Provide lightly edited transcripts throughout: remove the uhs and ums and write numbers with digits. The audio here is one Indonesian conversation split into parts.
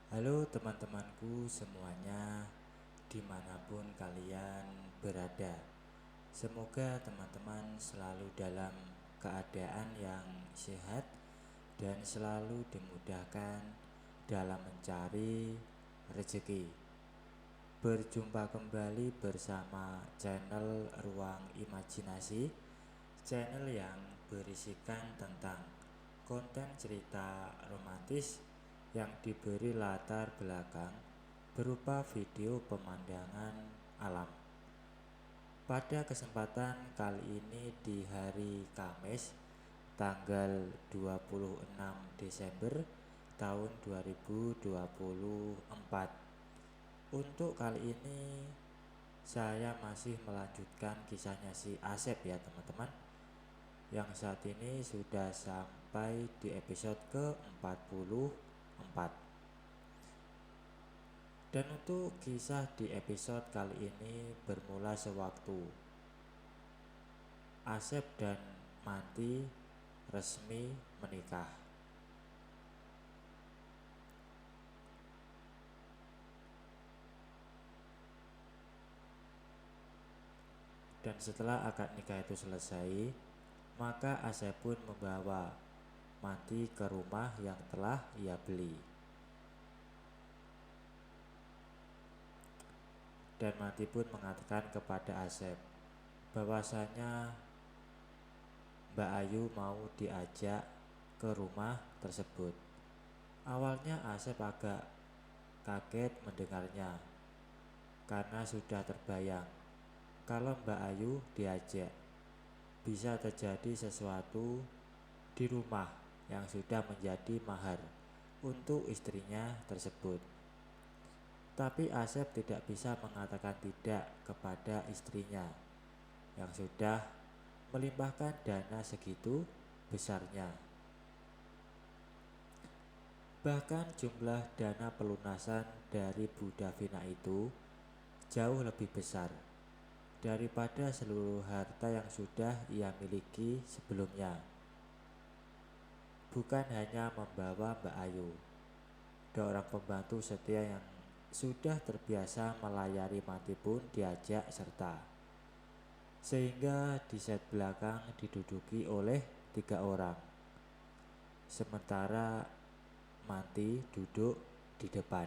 Halo teman-temanku semuanya, dimanapun kalian berada. Semoga teman-teman selalu dalam keadaan yang sehat dan selalu dimudahkan dalam mencari rezeki. Berjumpa kembali bersama channel Ruang Imajinasi, channel yang berisikan tentang konten cerita romantis yang diberi latar belakang berupa video pemandangan alam. Pada kesempatan kali ini di hari Kamis tanggal 26 Desember tahun 2024. Untuk kali ini saya masih melanjutkan kisahnya si Asep ya teman-teman, yang saat ini sudah sampai di episode ke-44. Dan untuk kisah di episode kali ini bermula sewaktu Asep dan Manti resmi menikah. Dan setelah akad nikah itu selesai, maka Asep pun membawa Manti ke rumah yang telah ia beli. Dan Manti pun mengatakan kepada Asep bahwasanya Mbak Ayu mau diajak ke rumah tersebut. Awalnya Asep agak kaget mendengarnya, karena sudah terbayang kalau Mbak Ayu diajak, bisa terjadi sesuatu di rumah yang sudah menjadi mahar untuk istrinya tersebut. Tapi Asep tidak bisa mengatakan tidak kepada istrinya yang sudah melimpahkan dana segitu besarnya. Bahkan jumlah dana pelunasan dari Bu Davina itu jauh lebih besar daripada seluruh harta yang sudah ia miliki sebelumnya. Bukan hanya membawa Mbak Ayu, seorang pembantu setia yang sudah terbiasa melayari Manti pun diajak serta. Sehingga di set belakang diduduki oleh 3 orang, sementara Manti duduk di depan.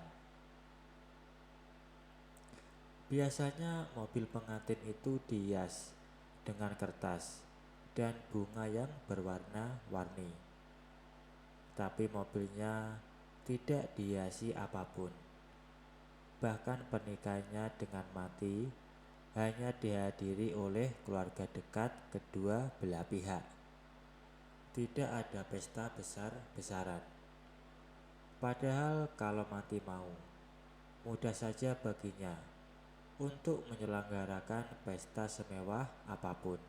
Biasanya mobil pengantin itu dihias dengan kertas dan bunga yang berwarna-warni. Tapi mobilnya tidak dihiasi apapun. Bahkan pernikahannya dengan Manti hanya dihadiri oleh keluarga dekat kedua belah pihak. Tidak ada pesta besar-besaran. Padahal kalau Manti mau, mudah saja baginya untuk menyelenggarakan pesta semewah apapun.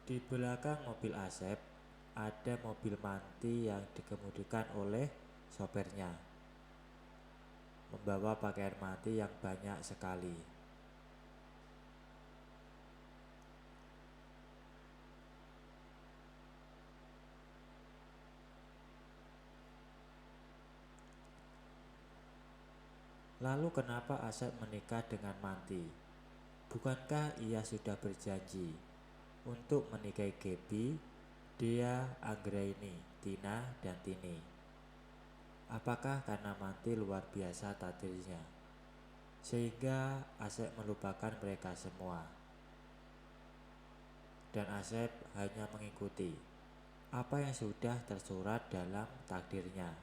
Di belakang mobil Asep ada mobil Manti yang dikemudikan oleh sopirnya, membawa pakaian Manti yang banyak sekali. Lalu kenapa Asep menikah dengan Manti? Bukankah ia sudah berjanji untuk menikahi Gaby, Dea, Anggraini, Tina, dan Tini? Apakah karena Manti luar biasa takdirnya, sehingga Asep melupakan mereka semua? Dan Asep hanya mengikuti apa yang sudah tersurat dalam takdirnya.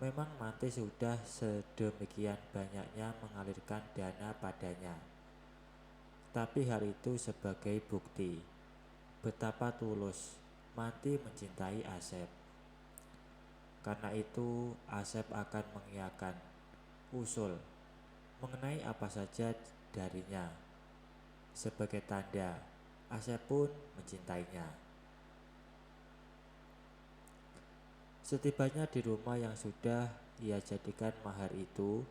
Memang Manti sudah sedemikian banyaknya mengalirkan dana padanya, tapi hal itu sebagai bukti betapa tulus Manti mencintai Asep. Karena itu Asep akan mengiyakan usul mengenai apa saja darinya, sebagai tanda Asep pun mencintainya. Setibanya di rumah yang sudah ia jadikan mahar itu,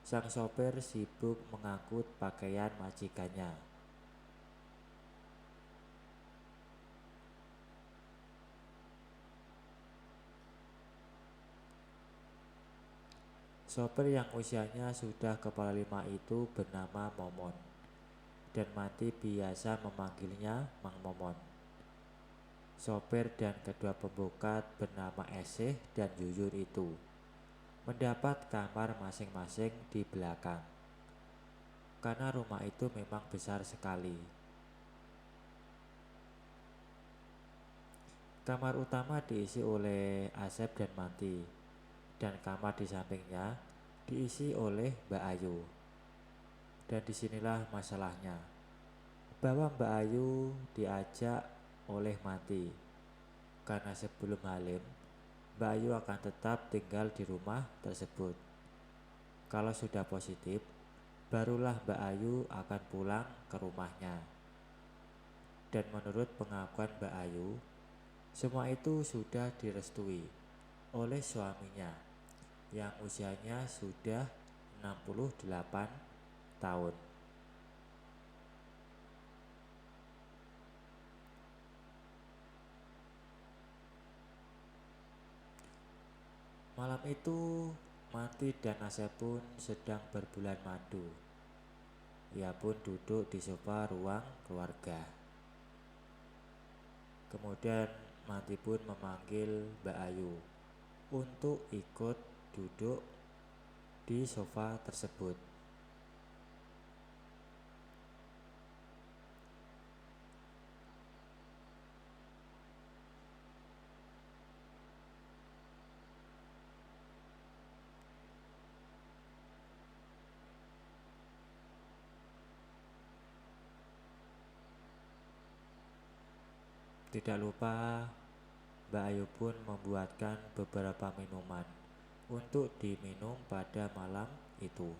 sang sopir sibuk mengangkut pakaian majikannya. Sopir yang usianya sudah kepala 5 itu bernama Momon, dan Mati biasa memanggilnya Mang Momon. Sopir dan kedua pembukat bernama Eseh dan Yuyun itu mendapat kamar masing-masing di belakang, karena rumah itu memang besar sekali. Kamar utama diisi oleh Asep dan Mati, dan kamar di sampingnya diisi oleh Mbak Ayu. Dan disinilah masalahnya, bahwa Mbak Ayu diajak oleh Mati, karena sebelum Halim, Mbak Ayu akan tetap tinggal di rumah tersebut. Kalau sudah positif, barulah Mbak Ayu akan pulang ke rumahnya. Dan menurut pengakuan Mbak Ayu, semua itu sudah direstui oleh suaminya yang usianya sudah 68 tahun. Malam itu Mati dan Asep pun sedang berbulan madu. Ia pun duduk di sofa ruang keluarga. Kemudian Mati pun memanggil Mbak Ayu untuk ikut duduk di sofa tersebut. Tidak lupa, Mbak Ayu pun membuatkan beberapa minuman untuk diminum pada malam itu.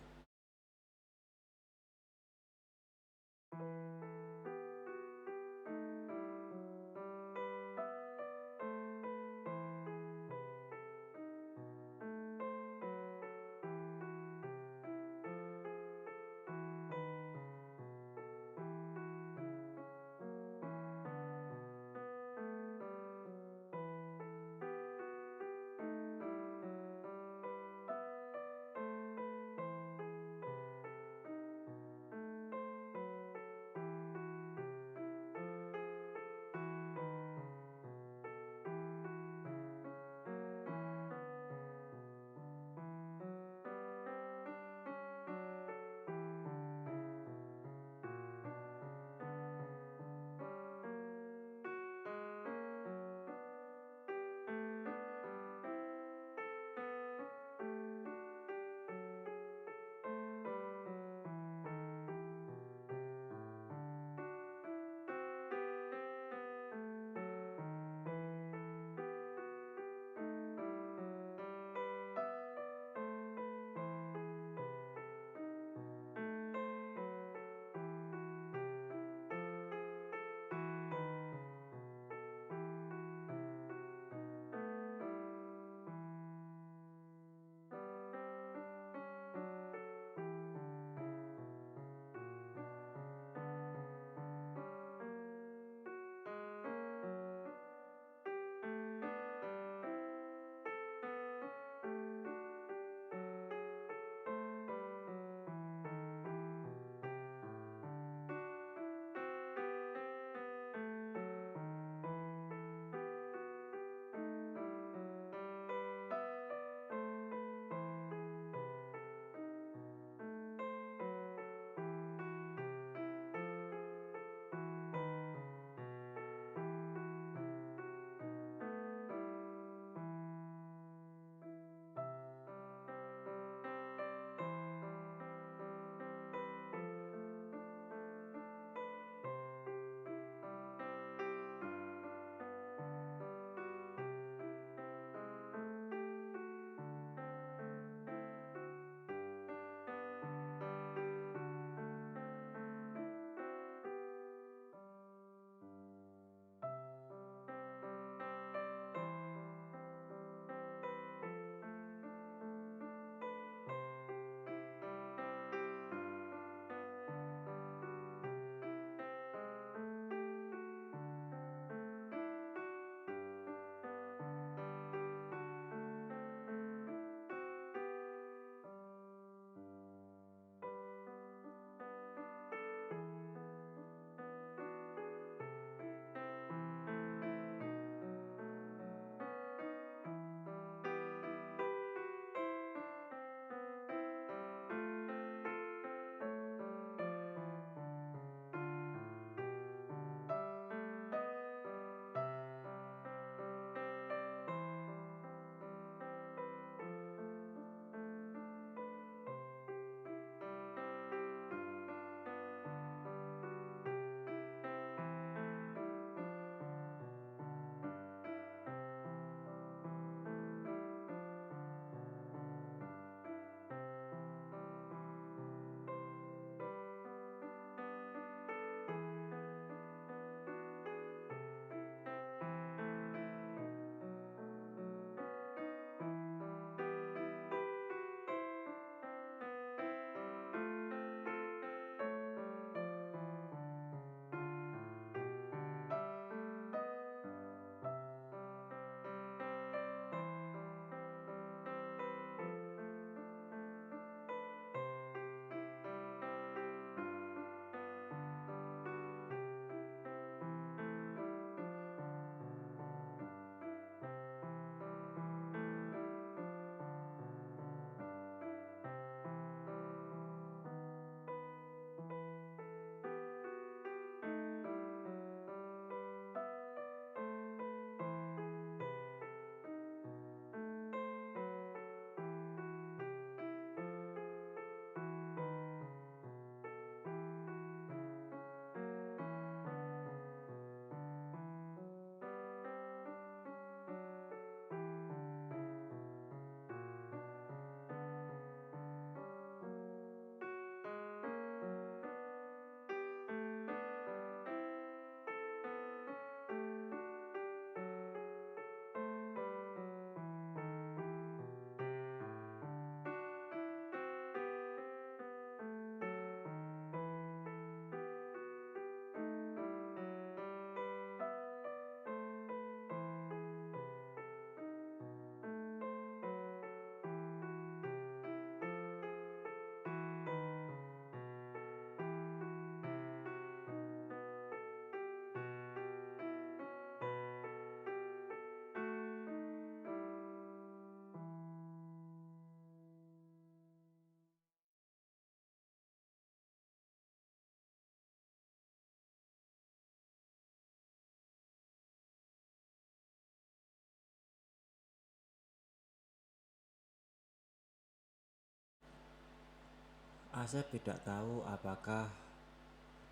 Asep tidak tahu apakah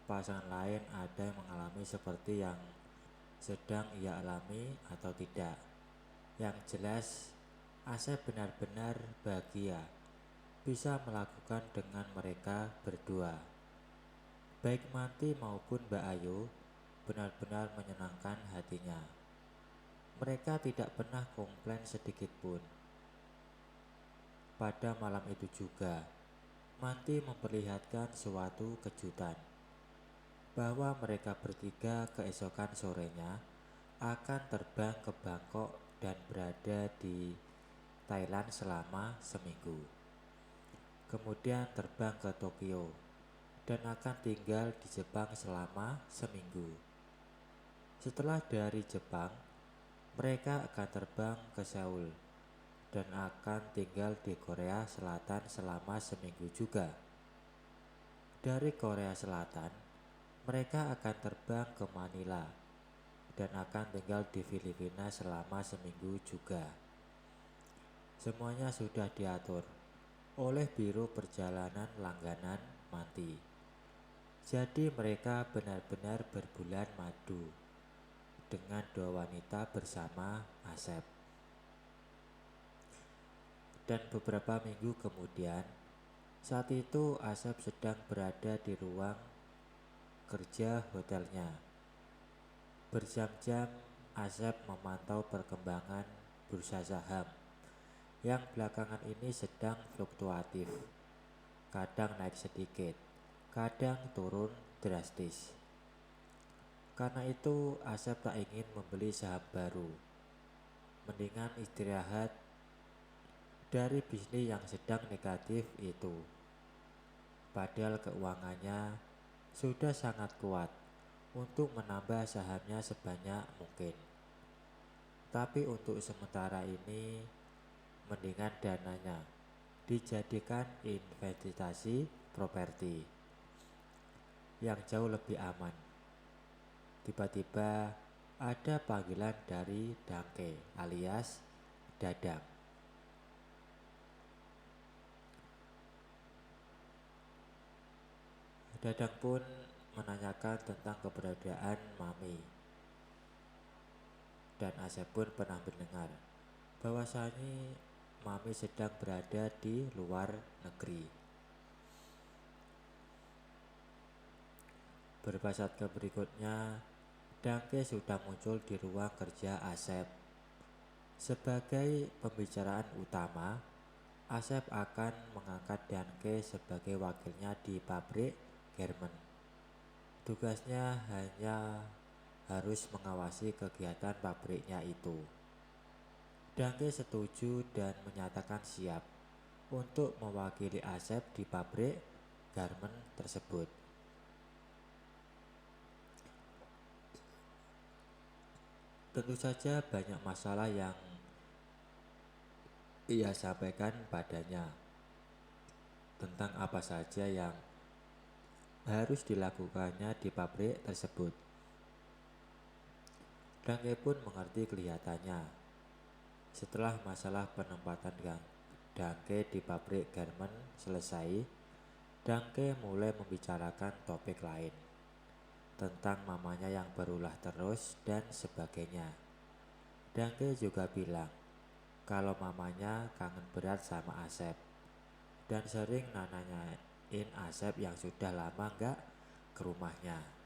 pasangan lain ada yang mengalami seperti yang sedang ia alami atau tidak. Yang jelas, Asep benar-benar bahagia bisa melakukan dengan mereka berdua. Baik Manti maupun Mbak Ayu benar-benar menyenangkan hatinya. Mereka tidak pernah komplain sedikit pun. Pada malam itu juga, Manti memperlihatkan suatu kejutan, bahwa mereka bertiga keesokan sorenya akan terbang ke Bangkok dan berada di Thailand selama seminggu. Kemudian terbang ke Tokyo dan akan tinggal di Jepang selama seminggu. Setelah dari Jepang, mereka akan terbang ke Seoul dan akan tinggal di Korea Selatan selama seminggu juga. Dari Korea Selatan, mereka akan terbang ke Manila dan akan tinggal di Filipina selama seminggu juga. Semuanya sudah diatur oleh Biro Perjalanan Langganan Manti. Jadi mereka benar-benar berbulan madu dengan dua wanita bersama Asep. Dan beberapa minggu kemudian, saat itu Asep sedang berada di ruang kerja hotelnya. Berjam-jam Asep memantau perkembangan bursa saham yang belakangan ini sedang fluktuatif. Kadang naik sedikit, kadang turun drastis. Karena itu Asep tak ingin membeli saham baru. Mendingan istirahat dari bisnis yang sedang negatif itu. Padahal keuangannya sudah sangat kuat untuk menambah sahamnya sebanyak mungkin. Tapi untuk sementara ini, mendingan dananya dijadikan investasi properti yang jauh lebih aman. Tiba-tiba ada panggilan dari Dangke alias Dadang. Dadang pun menanyakan tentang keberadaan Mami. Dan Asep pun pernah mendengar bahwasanya Mami sedang berada di luar negeri. Beberapa saat berikutnya, Dangke sudah muncul di ruang kerja Asep. Sebagai pembicaraan utama, Asep akan mengangkat Dangke sebagai wakilnya di pabrik garment. Tugasnya hanya harus mengawasi kegiatan pabriknya itu. Dangke setuju dan menyatakan siap untuk mewakili Asep di pabrik garment tersebut. Tentu saja banyak masalah yang ia sampaikan padanya tentang apa saja yang harus dilakukannya di pabrik tersebut. Dangke pun mengerti kelihatannya. Setelah masalah penempatan Dangke di pabrik garment selesai, Dangke mulai membicarakan topik lain tentang mamanya yang berulah terus dan sebagainya. Dangke juga bilang kalau mamanya kangen berat sama Asep dan sering nanyain Asep yang sudah lama gak ke rumahnya.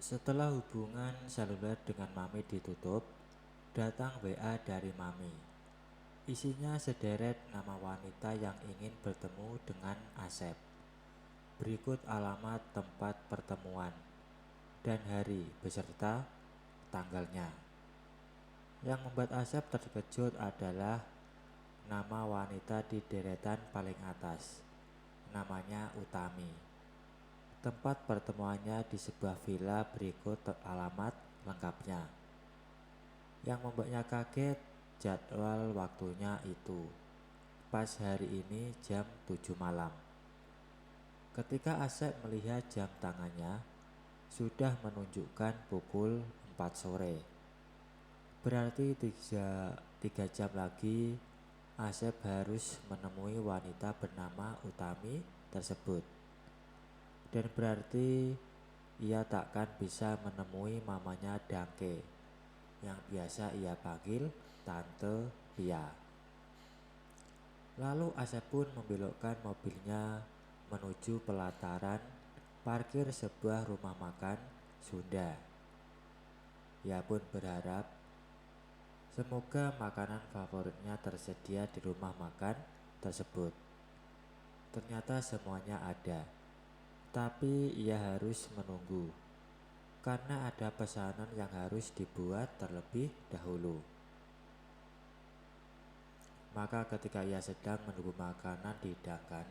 Setelah hubungan seluler dengan Mami ditutup, datang WA dari Mami. Isinya sederet nama wanita yang ingin bertemu dengan Asep. Berikut alamat tempat pertemuan dan hari beserta tanggalnya. Yang membuat Asep terkejut adalah nama wanita di deretan paling atas. Namanya Utami. Tempat pertemuannya di sebuah villa, berikut alamat lengkapnya. Yang membuatnya kaget, jadwal waktunya itu pas hari ini jam 7 malam. Ketika Asep melihat jam tangannya, sudah menunjukkan pukul 4 sore. Berarti 3 jam lagi Asep harus menemui wanita bernama Utami tersebut. Dan berarti ia takkan bisa menemui mamanya Dangke, yang biasa ia panggil Tante Pia. Lalu Asep pun membelokkan mobilnya menuju pelataran parkir sebuah rumah makan Sunda. Ia pun berharap semoga makanan favoritnya tersedia di rumah makan tersebut. Ternyata semuanya ada, tapi ia harus menunggu karena ada pesanan yang harus dibuat terlebih dahulu. Maka ketika ia sedang menunggu makanan dihidangkan,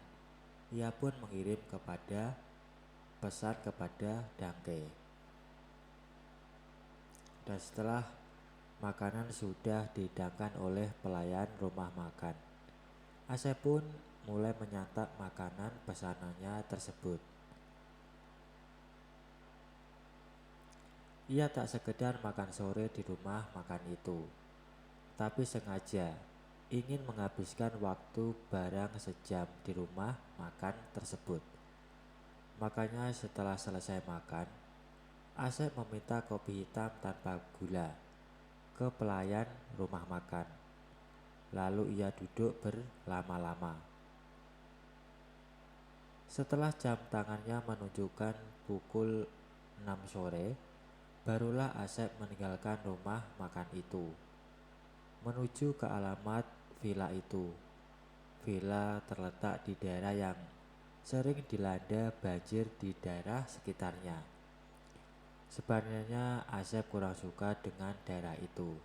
ia pun mengirim pesan kepada Dangke. Dan setelah makanan sudah dihidangkan oleh pelayan rumah makan, Asep pun mulai menyantap makanan pesanannya tersebut. Ia tak sekedar makan sore di rumah makan itu, tapi sengaja ingin menghabiskan waktu barang sejam di rumah makan tersebut. Makanya setelah selesai makan, Asep meminta kopi hitam tanpa gula ke pelayan rumah makan. Lalu ia duduk berlama-lama. Setelah jam tangannya menunjukkan pukul 6 sore, barulah Asep meninggalkan rumah makan itu, menuju ke alamat villa itu. Villa terletak di daerah yang sering dilanda banjir di daerah sekitarnya. Sebenarnya Asep kurang suka dengan daerah itu,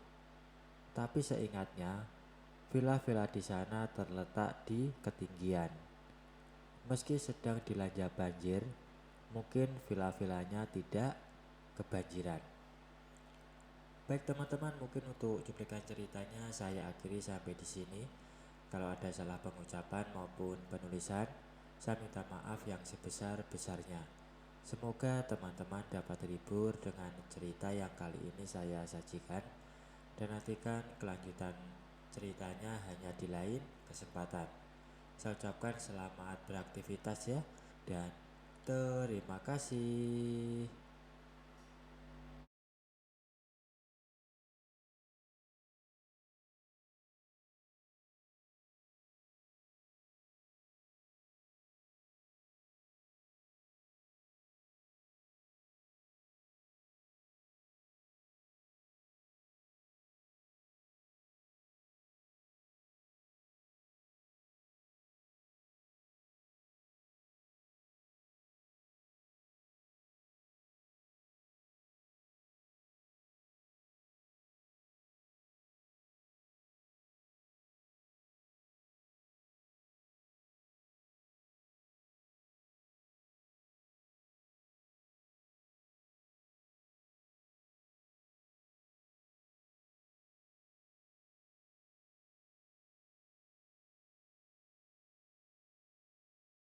tapi seingatnya villa-villa di sana terletak di ketinggian. Meski sedang dilanda banjir, mungkin villa-villanya tidak kebanjiran. Baik teman-teman, mungkin untuk cuplikan ceritanya saya akhiri sampai di sini. Kalau ada salah pengucapan maupun penulisan, saya minta maaf yang sebesar-besarnya. Semoga teman-teman dapat terhibur dengan cerita yang kali ini saya sajikan, dan nantikan kelanjutan ceritanya hanya di lain kesempatan. Saya ucapkan selamat beraktivitas ya, dan terima kasih.